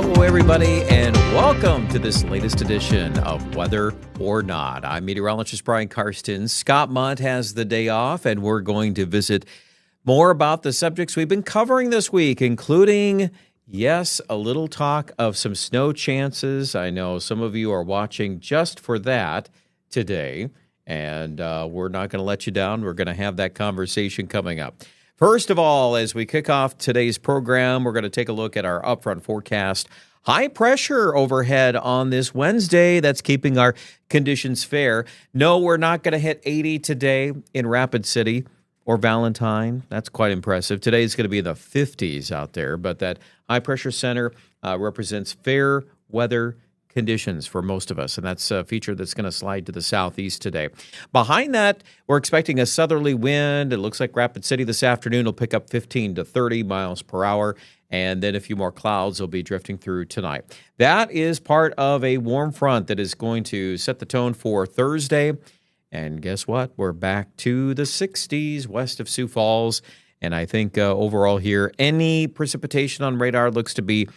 Hello, everybody, and welcome to this latest edition of Weather or Not. I'm Meteorologist Brian Karstens. Scott Mundt has the day off, and we're going to visit more about the subjects we've been covering this week, including, yes, a little talk of some snow chances. I know some of you are watching just for that today, and we're not going to let you down. We're going to have that conversation coming up. First of all, as we kick off today's program, we're going to take a look at our upfront forecast. High pressure overhead on this Wednesday. That's keeping our conditions fair. No, we're not going to hit 80 today in Rapid City or Valentine. That's quite impressive. Today is going to be in the 50s out there, but that high pressure center represents fair weather conditions for most of us, and that's a feature that's going to slide to the southeast today. Behind that, we're expecting a southerly wind. It looks like Rapid City this afternoon will pick up 15 to 30 miles per hour, and then a few more clouds will be drifting through tonight. That is part of a warm front that is going to set the tone for Thursday, and guess what? We're back to the 60s west of Sioux Falls. And I think overall here, any precipitation on radar looks to be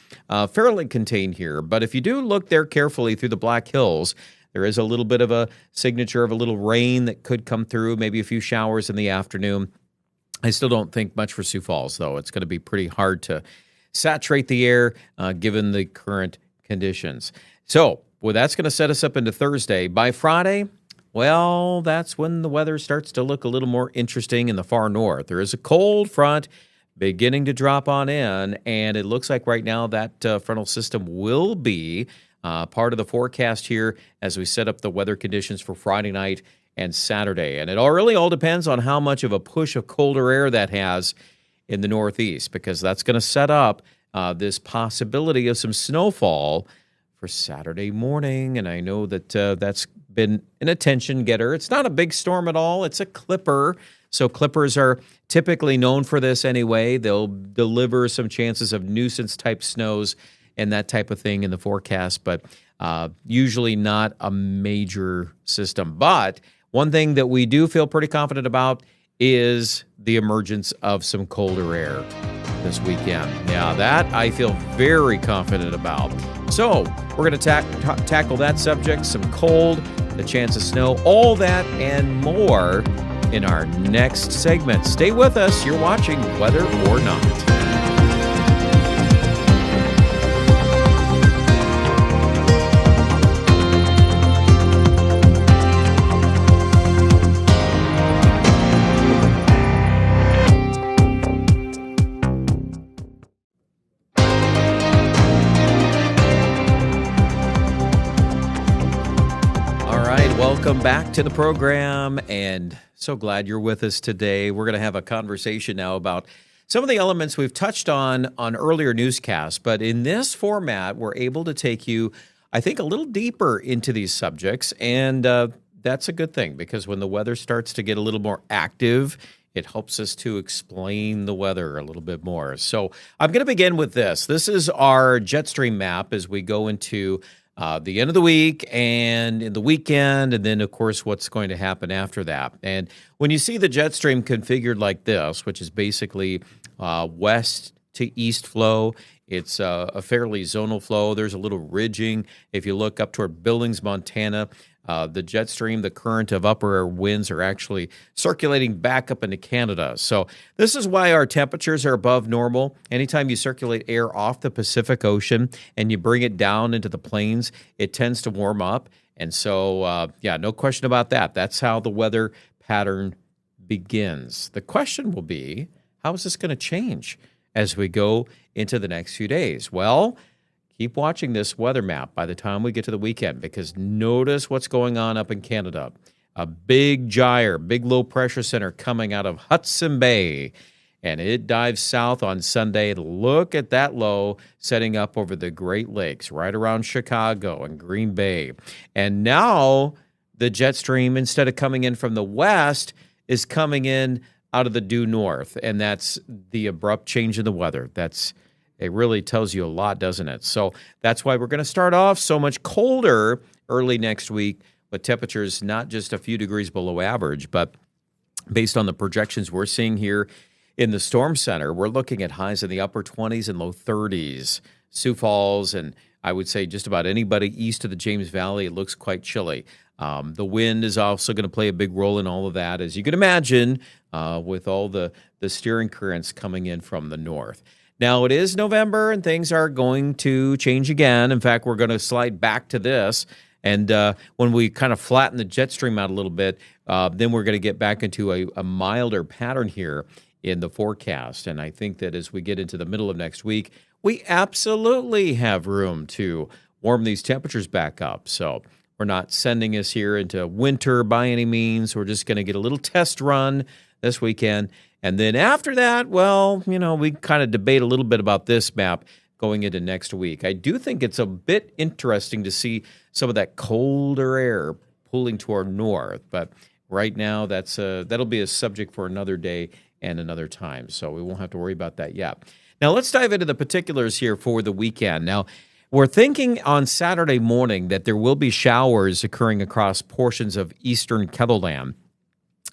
fairly contained here. But if you do look there carefully through the Black Hills, there is a little bit of a signature of a little rain that could come through, maybe a few showers in the afternoon. I still don't think much for Sioux Falls, though. It's going to be pretty hard to saturate the air given the current conditions. So, well, that's going to set us up into Thursday. By Friday, well, that's when the weather starts to look a little more interesting in the far north. There is a cold front beginning to drop on in, and it looks like right now that frontal system will be part of the forecast here as we set up the weather conditions for Friday night and Saturday. And it really all depends on how much of a push of colder air that has in the northeast, because that's going to set up this possibility of some snowfall for Saturday morning. And I know that that's been an attention getter. It's not a big storm at all. It's a clipper. So clippers are typically known for this anyway. They'll deliver some chances of nuisance type snows and that type of thing in the forecast, but usually not a major system. But one thing that we do feel pretty confident about is the emergence of some colder air this weekend. Yeah, that I feel very confident about. So we're going to tackle that subject, some cold, the chance of snow, all that and more in our next segment. Stay with us. You're watching Weather or Not. Welcome back to the program, and so glad you're with us today. We're going to have a conversation now about some of the elements we've touched on earlier newscasts, but in this format, we're able to take you, I think, a little deeper into these subjects, and that's a good thing, because when the weather starts to get a little more active, it helps us to explain the weather a little bit more. So I'm going to begin with this. This is our jet stream map as we go into the end of the week and in the weekend, and then, of course, what's going to happen after that. And when you see the jet stream configured like this, which is basically west to east flow, it's a fairly zonal flow. There's a little ridging. If you look up toward Billings, Montana, the jet stream, the current of upper air winds are actually circulating back up into Canada. So this is why our temperatures are above normal. Anytime you circulate air off the Pacific Ocean and you bring it down into the plains, it tends to warm up. And so, no question about that. That's how the weather pattern begins. The question will be, how is this going to change as we go into the next few days? Well, keep watching this weather map by the time we get to the weekend, because notice what's going on up in Canada. A big gyre, big low pressure center coming out of Hudson Bay, and it dives south on Sunday. Look at that low setting up over the Great Lakes, right around Chicago and Green Bay. And now the jet stream, instead of coming in from the west, is coming in out of the due north, and that's the abrupt change in the weather. It really tells you a lot, doesn't it? So that's why we're going to start off so much colder early next week, with temperatures not just a few degrees below average, but based on the projections we're seeing here in the storm center, we're looking at highs in the upper 20s and low 30s. Sioux Falls, and I would say just about anybody east of the James Valley, it looks quite chilly. The wind is also going to play a big role in all of that, as you can imagine, with all the steering currents coming in from the north. Now, it is November, and things are going to change again. In fact, we're going to slide back to this. And when we kind of flatten the jet stream out a little bit, then we're going to get back into a milder pattern here in the forecast. And I think that as we get into the middle of next week, we absolutely have room to warm these temperatures back up. So we're not sending us here into winter by any means. We're just going to get a little test run this weekend. And then after that, well, we kind of debate a little bit about this map going into next week. I do think it's a bit interesting to see some of that colder air pulling toward north. But right now, that'll be a subject for another day and another time. So we won't have to worry about that yet. Now, let's dive into the particulars here for the weekend. Now, we're thinking on Saturday morning that there will be showers occurring across portions of eastern KELOLAND.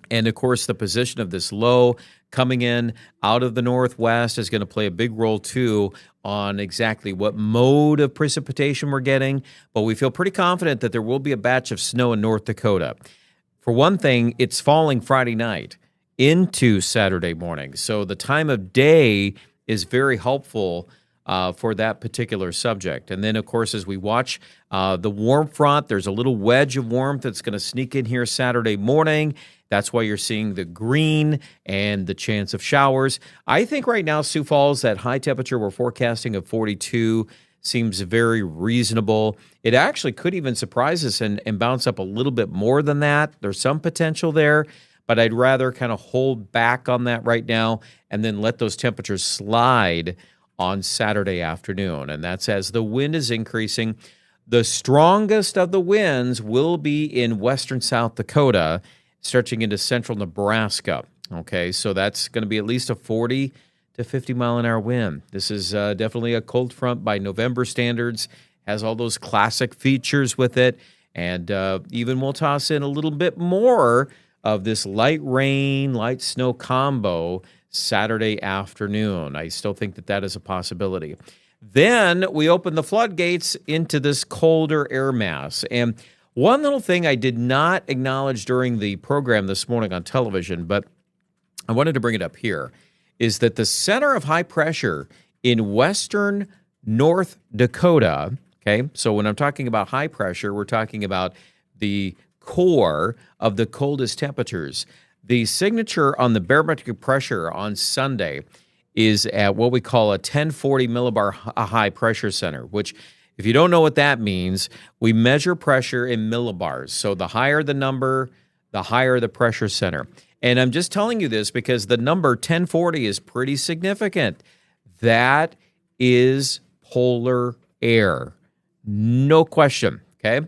And, of course, the position of this low coming in out of the northwest is going to play a big role, too, on exactly what mode of precipitation we're getting. But we feel pretty confident that there will be a batch of snow in North Dakota. For one thing, it's falling Friday night into Saturday morning. So the time of day is very helpful for that particular subject. And then, of course, as we watch the warm front, there's a little wedge of warmth that's going to sneak in here Saturday morning. That's why you're seeing the green and the chance of showers. I think right now, Sioux Falls, that high temperature we're forecasting of 42 seems very reasonable. It actually could even surprise us and bounce up a little bit more than that. There's some potential there, but I'd rather kind of hold back on that right now and then let those temperatures slide on Saturday afternoon. And that's as the wind is increasing. The strongest of the winds will be in western South Dakota, stretching into central Nebraska. Okay, so that's going to be at least a 40 to 50 mile an hour wind. This is definitely a cold front by November standards, has all those classic features with it, and even we'll toss in a little bit more of this light rain, light snow combo Saturday afternoon. I still think that is a possibility. Then we open the floodgates into this colder air mass. And one little thing I did not acknowledge during the program this morning on television, but I wanted to bring it up here, is that the center of high pressure in western North Dakota, okay, so when I'm talking about high pressure, we're talking about the core of the coldest temperatures. The signature on the barometric pressure on Sunday is at what we call a 1040 millibar high pressure center, which, if you don't know what that means, we measure pressure in millibars. So the higher the number, the higher the pressure center. And I'm just telling you this because the number 1040 is pretty significant. That is polar air. No question, okay?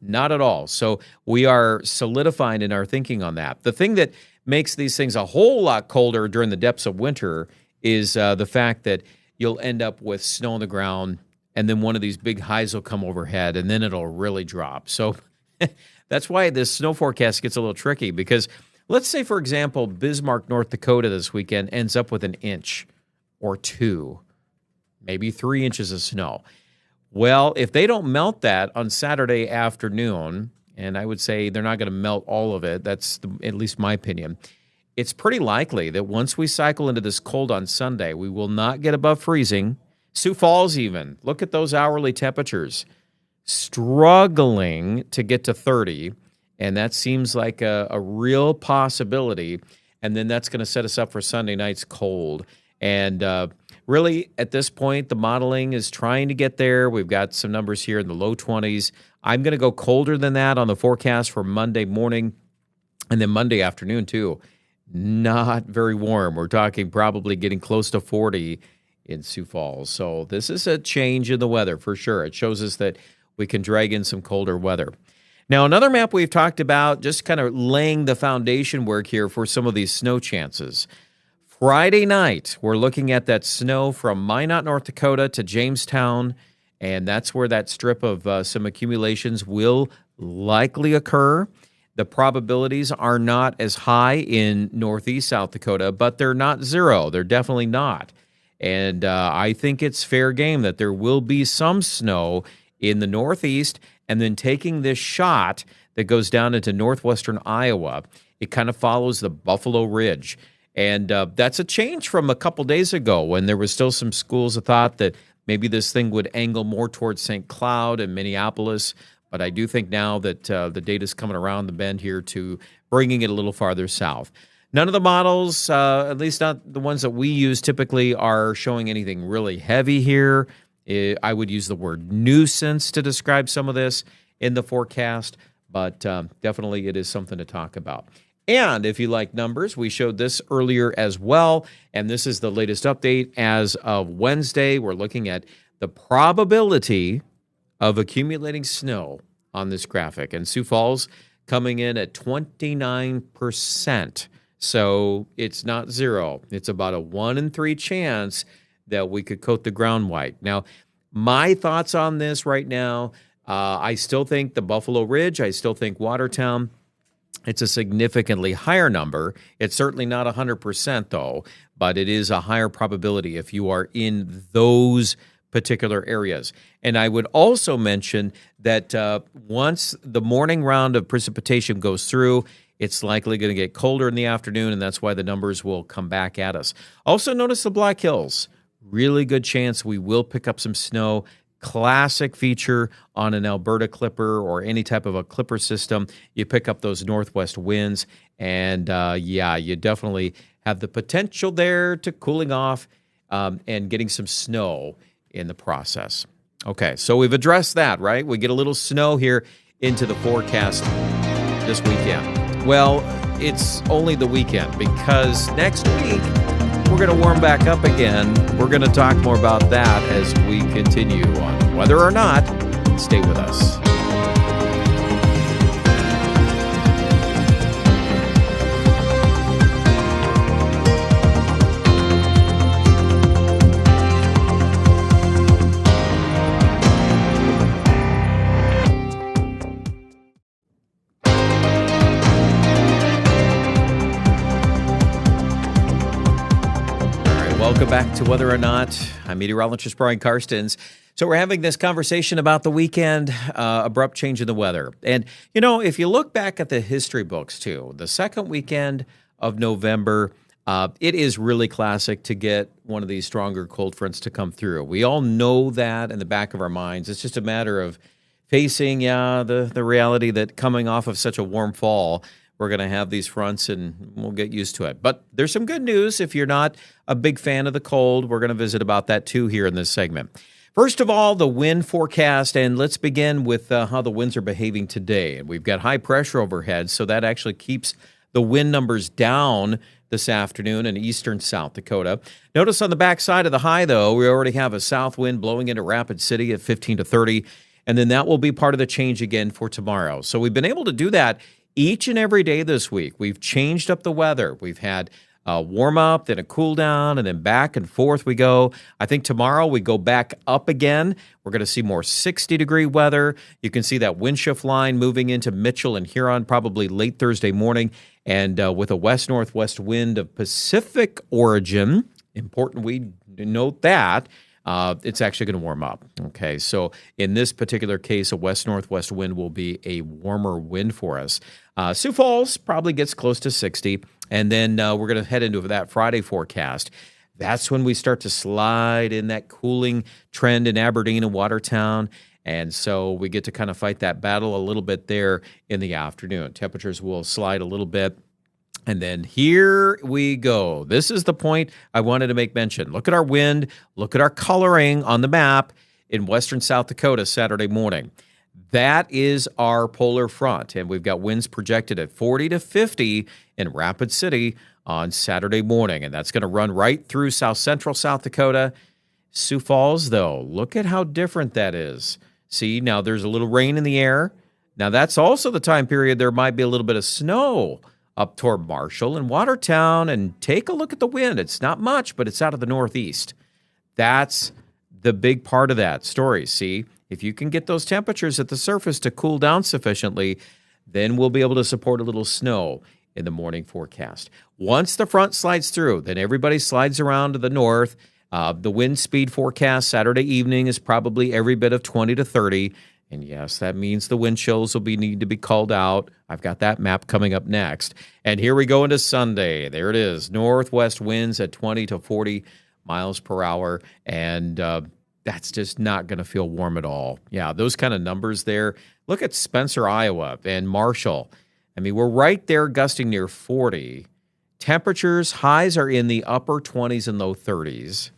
Not at all. So we are solidifying in our thinking on that. The thing that makes these things a whole lot colder during the depths of winter is the fact that you'll end up with snow on the ground, and then one of these big highs will come overhead, and then it'll really drop. So that's why this snow forecast gets a little tricky, because let's say, for example, Bismarck, North Dakota this weekend ends up with an inch or two, maybe 3 inches of snow. Well, if they don't melt that on Saturday afternoon, and I would say they're not going to melt all of it, that's at least my opinion, it's pretty likely that once we cycle into this cold on Sunday, we will not get above freezing. Sioux Falls even, look at those hourly temperatures, struggling to get to 30, and that seems like a real possibility, and then that's going to set us up for Sunday night's cold. And really, at this point, the modeling is trying to get there. We've got some numbers here in the low 20s. I'm going to go colder than that on the forecast for Monday morning and then Monday afternoon, too. Not very warm. We're talking probably getting close to 40 in Sioux Falls. So this is a change in the weather for sure. It shows us that we can drag in some colder weather. Now, another map we've talked about, just kind of laying the foundation work here for some of these snow chances. Friday night, we're looking at that snow from Minot, North Dakota to Jamestown, and that's where that strip of some accumulations will likely occur. The probabilities are not as high in northeast South Dakota, but they're not zero. They're definitely not. And I think it's fair game that there will be some snow in the Northeast, and then taking this shot that goes down into northwestern Iowa. It kind of follows the Buffalo Ridge. And that's a change from a couple days ago when there was still some schools that thought that maybe this thing would angle more towards St. Cloud and Minneapolis. But I do think now that the data's coming around the bend here to bringing it a little farther south. None of the models, at least not the ones that we use typically, are showing anything really heavy here. I would use the word nuisance to describe some of this in the forecast, but definitely it is something to talk about. And if you like numbers, we showed this earlier as well, and this is the latest update as of Wednesday. We're looking at the probability of accumulating snow on this graphic, and Sioux Falls coming in at 29%. So it's not zero. It's about a 1 in 3 chance that we could coat the ground white. Now, my thoughts on this right now, I still think the Buffalo Ridge, I still think Watertown, it's a significantly higher number. It's certainly not 100%, though, but it is a higher probability if you are in those particular areas. And I would also mention that once the morning round of precipitation goes through, it's likely going to get colder in the afternoon, and that's why the numbers will come back at us. Also, notice the Black Hills. Really good chance we will pick up some snow. Classic feature on an Alberta clipper or any type of a clipper system. You pick up those northwest winds, and you definitely have the potential there to cooling off and getting some snow in the process. Okay, so we've addressed that, right? We get a little snow here into the forecast this weekend. Well, it's only the weekend because next week we're going to warm back up again. We're going to talk more about that as we continue on Whether or Not. Stay with us. Welcome back to Whether or Not. I'm meteorologist Brian Karstens. So we're having this conversation about the weekend, abrupt change in the weather. And, you know, if you look back at the history books, too, the second weekend of November, it is really classic to get one of these stronger cold fronts to come through. We all know that in the back of our minds. It's just a matter of facing, the reality that coming off of such a warm fall, we're going to have these fronts and we'll get used to it. But there's some good news if you're not a big fan of the cold. We're going to visit about that too here in this segment. First of all, the wind forecast, and let's begin with how the winds are behaving today. We've got high pressure overhead, so that actually keeps the wind numbers down this afternoon in eastern South Dakota. Notice on the backside of the high, though, we already have a south wind blowing into Rapid City at 15 to 30, and then that will be part of the change again for tomorrow. So we've been able to do that each and every day this week. We've changed up the weather. We've had a warm up, then a cool down, and then back and forth we go. I think tomorrow we go back up again. We're going to see more 60-degree weather. You can see that wind shift line moving into Mitchell and Huron probably late Thursday morning. And with a west-northwest wind of Pacific origin, important we note that, it's actually going to warm up. Okay, so in this particular case, a west-northwest wind will be a warmer wind for us. Sioux Falls probably gets close to 60, and then we're going to head into that Friday forecast. That's when we start to slide in that cooling trend in Aberdeen and Watertown, and so we get to kind of fight that battle a little bit there in the afternoon. Temperatures will slide a little bit. And then here we go. This is the point I wanted to make mention. Look at our wind. Look at our coloring on the map in western South Dakota Saturday morning. That is our polar front, and we've got winds projected at 40 to 50 in Rapid City on Saturday morning, and that's going to run right through south central South Dakota. Sioux Falls, though, look at how different that is. See, now there's a little rain in the air. Now that's also the time period there might be a little bit of snow up toward Marshall and Watertown, and take a look at the wind. It's not much, but it's out of the northeast. That's the big part of that story, see? If you can get those temperatures at the surface to cool down sufficiently, then we'll be able to support a little snow in the morning forecast. Once the front slides through, then everybody slides around to the north. The wind speed forecast Saturday evening is probably every bit of 20 to 30. And yes, that means the wind chills will need to be called out. I've got that map coming up next. And here we go into Sunday. There it is. Northwest winds at 20 to 40 miles per hour. And that's just not going to feel warm at all. Yeah, those kind of numbers there. Look at Spencer, Iowa, and Marshall. I mean, we're right there gusting near 40. Temperatures, highs are in the upper 20s and low 30s.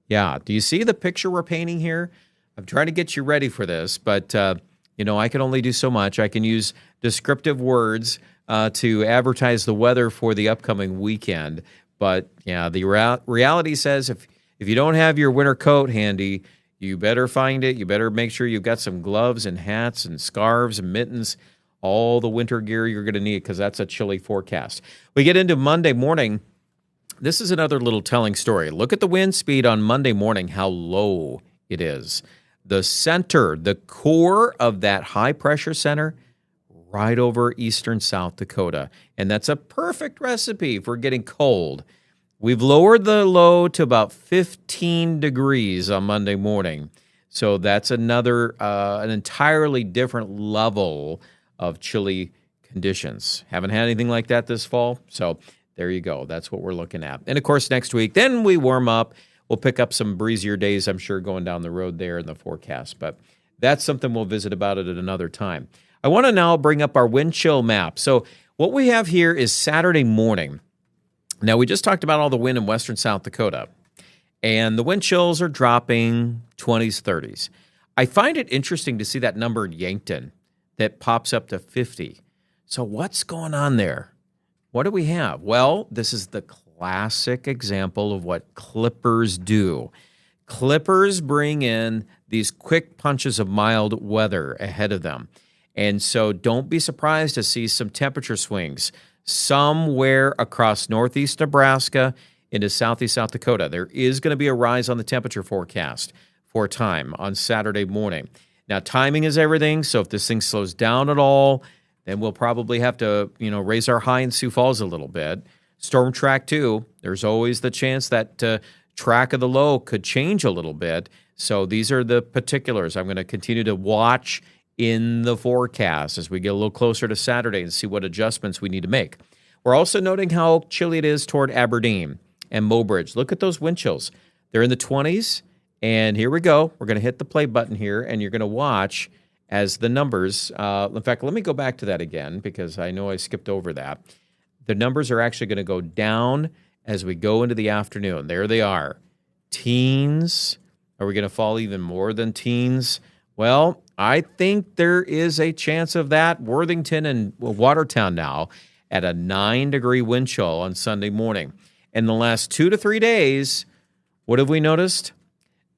Yeah, do you see the picture we're painting here? I'm trying to get you ready for this, but, I can only do so much. I can use descriptive words to advertise the weather for the upcoming weekend. But, yeah, the reality says if you don't have your winter coat handy, you better find it. You better make sure you've got some gloves and hats and scarves and mittens, all the winter gear you're going to need because that's a chilly forecast. We get into Monday morning. This is another little telling story. Look at the wind speed on Monday morning, how low it is. The center, the core of that high-pressure center, right over eastern South Dakota. And that's a perfect recipe for getting cold. We've lowered the low to about 15 degrees on Monday morning. So that's another, an entirely different level of chilly conditions. Haven't had anything like that this fall. So there you go. That's what we're looking at. And, of course, next week, then we warm up. We'll pick up some breezier days, I'm sure, going down the road there in the forecast. But that's something we'll visit about it at another time. I want to now bring up our wind chill map. So what we have here is Saturday morning. Now, we just talked about all the wind in western South Dakota. And the wind chills are dropping 20s, 30s. I find it interesting to see that number in Yankton that pops up to 50. So what's going on there? What do we have? Well, this is the classic example of what clippers do. Clippers bring in these quick punches of mild weather ahead of them. And so don't be surprised to see some temperature swings somewhere across northeast Nebraska into southeast South Dakota. There is going to be a rise on the temperature forecast for a time on Saturday morning. Now, timing is everything, so if this thing slows down at all, then we'll probably have to, raise our high in Sioux Falls a little bit. Storm track 2, there's always the chance that track of the low could change a little bit. So these are the particulars I'm going to continue to watch in the forecast as we get a little closer to Saturday and see what adjustments we need to make. We're also noting how chilly it is toward Aberdeen and Mobridge. Look at those wind chills. They're in the 20s, and here we go. We're going to hit the play button here, and you're going to watch as the numbers. In fact, let me go back to that again because I know I skipped over that. The numbers are actually going to go down as we go into the afternoon. There they are. Teens. Are we going to fall even more than teens? Well, I think there is a chance of that. Worthington and Watertown now at a 9-degree wind chill on Sunday morning. In the last 2 to 3 days, what have we noticed?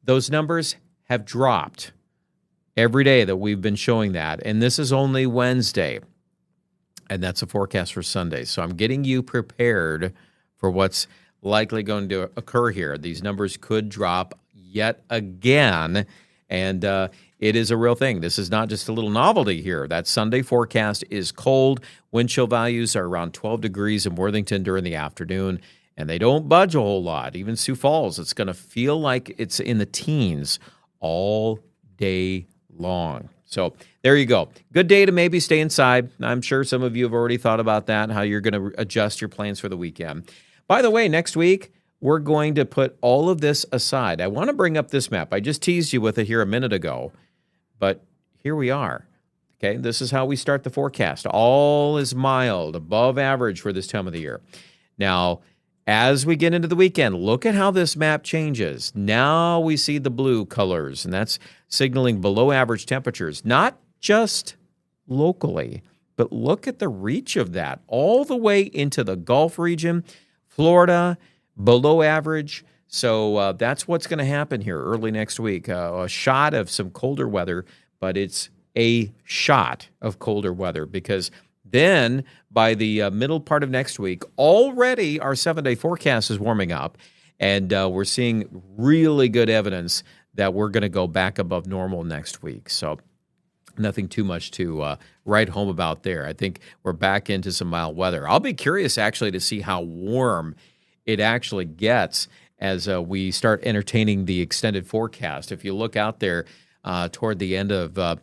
Those numbers have dropped every day that we've been showing that. And this is only Wednesday. And that's a forecast for Sunday. So I'm getting you prepared for what's likely going to occur here. These numbers could drop yet again. And it is a real thing. This is not just a little novelty here. That Sunday forecast is cold. Wind chill values are around 12 degrees in Worthington during the afternoon. And they don't budge a whole lot. Even Sioux Falls, it's going to feel like it's in the teens all day long. So there you go. Good day to maybe stay inside. I'm sure some of you have already thought about that, how you're going to adjust your plans for the weekend. By the way, next week, we're going to put all of this aside. I want to bring up this map. I just teased you with it here a minute ago, but here we are. Okay, this is how we start the forecast. All is mild, above average for this time of the year. Now, as we get into the weekend, look at how this map changes. Now we see the blue colors, and that's signaling below average temperatures, not just locally, but look at the reach of that all the way into the Gulf region, Florida, below average. So that's what's going to happen here early next week. A shot of some colder weather, but it's a shot of colder weather because then by the middle part of next week, already our 7-day forecast is warming up, and we're seeing really good evidence that we're going to go back above normal next week. So nothing too much to write home about there. I think we're back into some mild weather. I'll be curious actually to see how warm it actually gets as we start entertaining the extended forecast. If you look out there toward the end of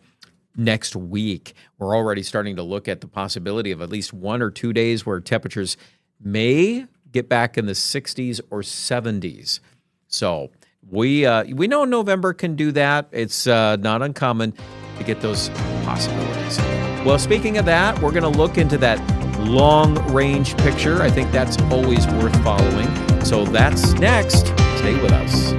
next week, we're already starting to look at the possibility of at least 1 or 2 days where temperatures may get back in the 60s or 70s. So we know November can do that. It's not uncommon to get those possibilities. Well, speaking of that, we're going to look into that long-range picture. I think that's always worth following. So that's next. Stay with us.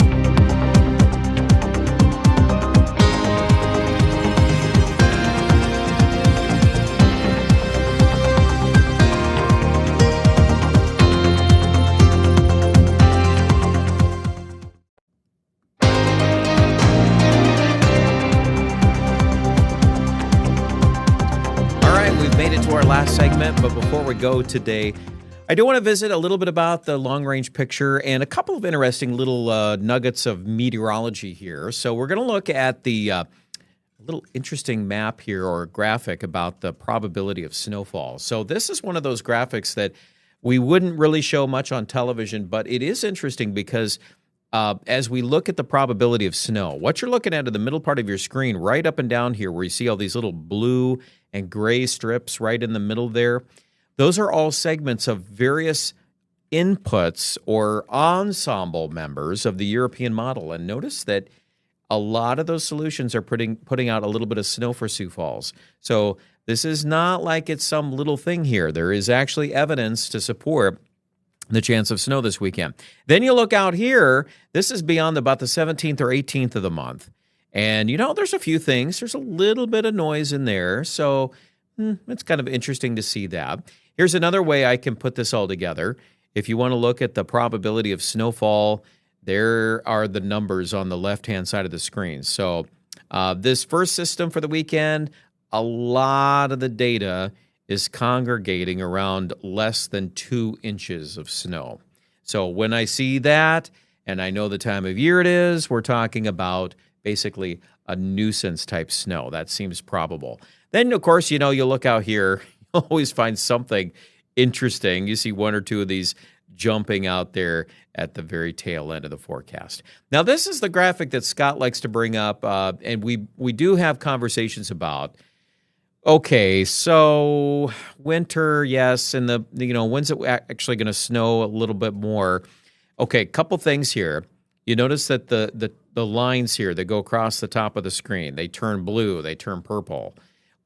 Last segment, but before we go today, I do want to visit a little bit about the long-range picture and a couple of interesting little nuggets of meteorology here. So we're going to look at the little interesting map here or graphic about the probability of snowfall. So this is one of those graphics that we wouldn't really show much on television, but it is interesting because as we look at the probability of snow, what you're looking at in the middle part of your screen, right up and down here where you see all these little blue and gray strips right in the middle there, those are all segments of various inputs or ensemble members of the European model. And notice that a lot of those solutions are putting out a little bit of snow for Sioux Falls. So this is not like it's some little thing here. There is actually evidence to support the chance of snow this weekend. Then you look out here, this is beyond about the 17th or 18th of the month. And, there's a few things. There's a little bit of noise in there. So it's kind of interesting to see that. Here's another way I can put this all together. If you want to look at the probability of snowfall, there are the numbers on the left-hand side of the screen. So this first system for the weekend, a lot of the data is congregating around less than 2 inches of snow. So when I see that, and I know the time of year it is, we're talking about basically a nuisance type snow. That seems probable. Then, of course, you look out here, you always find something interesting. You see 1 or 2 of these jumping out there at the very tail end of the forecast. Now, this is the graphic that Scott likes to bring up, and we do have conversations about. Okay, so winter, yes, and when's it actually going to snow a little bit more? Okay, couple things here. You notice that the lines here that go across the top of the screen, they turn blue, they turn purple.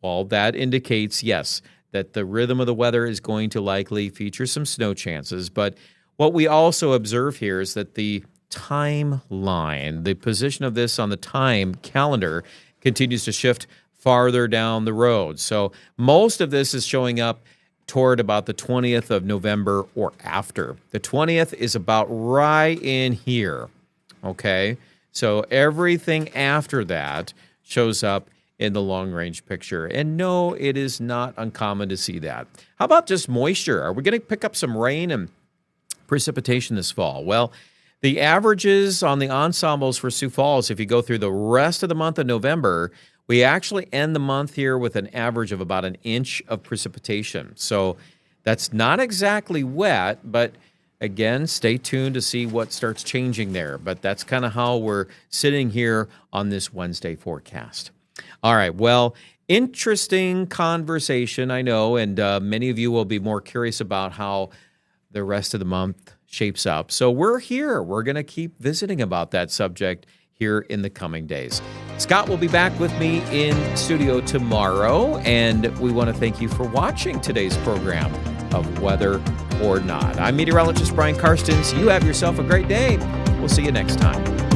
Well, that indicates, yes, that the rhythm of the weather is going to likely feature some snow chances. But what we also observe here is that the timeline, the position of this on the time calendar, continues to shift farther down the road. So most of this is showing up toward about the 20th of November or after. The 20th is about right in here, okay? So everything after that shows up in the long-range picture. And no, it is not uncommon to see that. How about just moisture? Are we going to pick up some rain and precipitation this fall? Well, the averages on the ensembles for Sioux Falls, if you go through the rest of the month of November, we actually end the month here with an average of about 1 inch of precipitation. So that's not exactly wet, but again, stay tuned to see what starts changing there. But that's kind of how we're sitting here on this Wednesday forecast. All right, well, interesting conversation, I know, and many of you will be more curious about how the rest of the month shapes up. So we're here. We're going to keep visiting about that subject here in the coming days. Scott will be back with me in studio tomorrow, and we want to thank you for watching today's program of Weather or Not. I'm meteorologist Brian Karstens. You have yourself a great day. We'll see you next time.